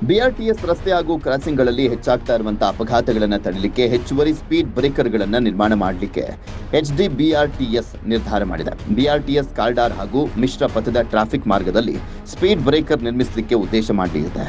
BRTS ರಸ್ತೆ ಹಾಗೂ ಕ್ರಾಸಿಂಗ್ಗಳಲ್ಲಿ ಹೆಚ್ಚಾಗ್ತಾ ಇರುವಂತಹ ಅಪಘಾತಗಳನ್ನು ತಡೆಯಲಿಕ್ಕೆ ಹೆಚ್ಚುವರಿ ಸ್ಪೀಡ್ ಬ್ರೇಕರ್ಗಳನ್ನು ನಿರ್ಮಾಣ ಮಾಡಲಿಕ್ಕೆ HD BRTS ನಿರ್ಧಾರ ಮಾಡಿದೆ. BRTS ಕಾರಿಡಾರ್ ಹಾಗೂ ಮಿಶ್ರ ಪಥದ ಟ್ರಾಫಿಕ್ ಮಾರ್ಗದಲ್ಲಿ ಸ್ಪೀಡ್ ಬ್ರೇಕರ್ ನಿರ್ಮಿಸಲಿಕ್ಕೆ ಉದ್ದೇಶ ಮಾಡಲಿದೆ.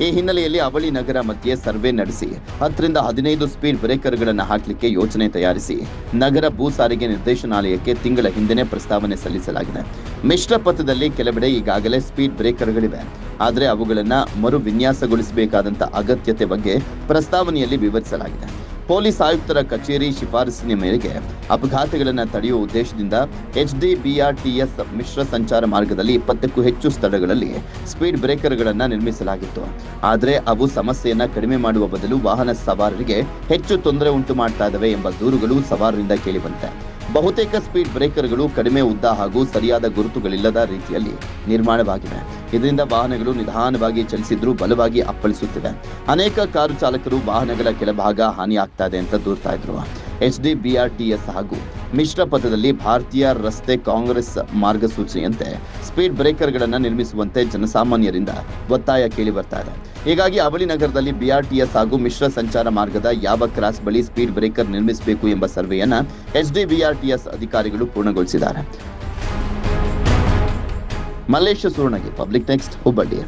ಈ ಹಿನ್ನೆಲೆಯಲ್ಲಿ ಅವಳಿ ನಗರ ಮಧ್ಯೆ ಸರ್ವೆ ನಡೆಸಿ 10 ರಿಂದ 15 ಸ್ಪೀಡ್ ಬ್ರೇಕರ್ಗಳನ್ನು ಹಾಕಲಿಕ್ಕೆ ಯೋಜನೆ ತಯಾರಿಸಿ ನಗರ ಭೂ ಸಾರಿಗೆ ನಿರ್ದೇಶನಾಲಯಕ್ಕೆ ತಿಂಗಳ ಹಿಂದೆನೇ ಪ್ರಸ್ತಾವನೆ ಸಲ್ಲಿಸಲಾಗಿದೆ. ಮಿಶ್ರ ಪಥದಲ್ಲಿ ಕೆಲವೆಡೆ ಈಗಾಗಲೇ ಸ್ಪೀಡ್ ಬ್ರೇಕರ್ಗಳಿವೆ, ಆದರೆ ಅವುಗಳನ್ನು ಮರು ವಿನ್ಯಾಸಗೊಳಿಸಬೇಕಾದಂಥ ಅಗತ್ಯತೆ ಬಗ್ಗೆ ಪ್ರಸ್ತಾವನೆಯಲ್ಲಿ ವಿವರಿಸಲಾಗಿದೆ. ಪೊಲೀಸ್ ಆಯುಕ್ತರ ಕಚೇರಿ ಶಿಫಾರಸಿನ ಮೇರೆಗೆ ಅಪಘಾತಗಳನ್ನು ತಡೆಯುವ ಉದ್ದೇಶದಿಂದ HD BRTS ಮಿಶ್ರ ಸಂಚಾರ ಮಾರ್ಗದಲ್ಲಿ 20ಕ್ಕೂ ಹೆಚ್ಚು ಸ್ಥಳಗಳಲ್ಲಿ ಸ್ಪೀಡ್ ಬ್ರೇಕರ್ಗಳನ್ನು ನಿರ್ಮಿಸಲಾಗಿತ್ತು. ಆದರೆ ಅವು ಸಮಸ್ಯೆಯನ್ನು ಕಡಿಮೆ ಮಾಡುವ ಬದಲು ವಾಹನ ಸವಾರರಿಗೆ ಹೆಚ್ಚು ತೊಂದರೆ ಉಂಟು ಮಾಡ್ತಾ ಇದ್ದಾವೆ ಎಂಬ ದೂರುಗಳು ಸವಾರರಿಂದ ಕೇಳಿಬಂದಿದೆ. ಬಹುತೇಕ ಸ್ಪೀಡ್ ಬ್ರೇಕರ್ಗಳು ಕಡಿಮೆ ಉದ್ದ ಹಾಗೂ ಸರಿಯಾದ ಗುರುತುಗಳಿಲ್ಲದ ರೀತಿಯಲ್ಲಿ ನಿರ್ಮಾಣವಾಗಿವೆ. ಇದರಿಂದ ವಾಹನಗಳು ನಿಧಾನವಾಗಿ ಚಲಿಸಿದ್ರೂ ಬಲವಾಗಿ ಅಪ್ಪಳಿಸುತ್ತಿವೆ. ಅನೇಕ ಕಾರು ಚಾಲಕರು ವಾಹನಗಳ ಕೆಳಭಾಗ ಹಾನಿಯಾಗ್ತಾ ಇದೆ ಅಂತ ದೂರ್ತಾ ಇದ್ರು. HD BRTS ಹಾಗೂ ಮಿಶ್ರ ಪಥದಲ್ಲಿ ಭಾರತೀಯ ರಸ್ತೆ ಕಾಂಗ್ರೆಸ್ ಮಾರ್ಗಸೂಚಿಯಂತೆ ಸ್ಪೀಡ್ ಬ್ರೇಕರ್ಗಳನ್ನು ನಿರ್ಮಿಸುವಂತೆ ಜನಸಾಮಾನ್ಯರಿಂದ ಒತ್ತಾಯ ಕೇಳಿ ಬರ್ತಾ ಇದೆ. ಹೀಗಾಗಿ ಅವಳಿ ನಗರದಲ್ಲಿ BRTS ಹಾಗೂ ಮಿಶ್ರ ಸಂಚಾರ ಮಾರ್ಗದ ಯಾವ ಕ್ರಾಸ್ ಬಳಿ ಸ್ಪೀಡ್ ಬ್ರೇಕರ್ ನಿರ್ಮಿಸಬೇಕು ಎಂಬ ಸರ್ವೆಯನ್ನು HD BRTS ಅಧಿಕಾರಿಗಳು ಪೂರ್ಣಗೊಳಿಸಿದ್ದಾರೆ. Mallesha Surnagi, Public Next, Hubballi.